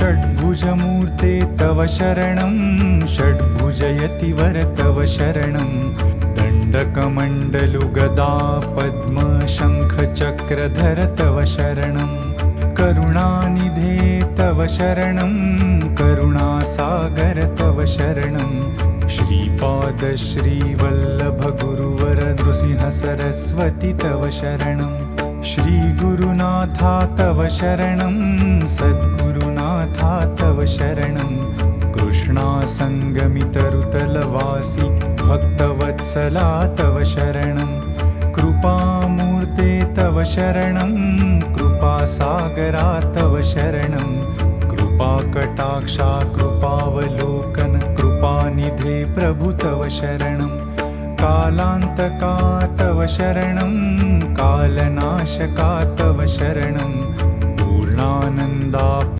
षड्भुजमूर्ते तव शरणं षड्भुजयतिवर तव शरणं दण्डकमण्डलुगदा पद्मशङ्खचक्रधर तव शरणं करुणानिधे तव शरणं करुणासागर तव शरणं श्रीपाद श्रीवल्लभ गुरुवर नृसिंह सरस्वती तव शरणं श्रीगुरुनाथा तव शरणं सद्गुरुनाथा तव शरणं कृष्णा संगमितरुतलवासी भक्तवत्सला तव शरणं कृपामूर्ते तव शरणं कृपासागरा तव शरणं कृपाकटाक्षा कृपावलोकन कृपानिधे प्रभु तव शरणं कालान्तका तव शरणं कालनाशका तव शरणं पूर्णानन्दा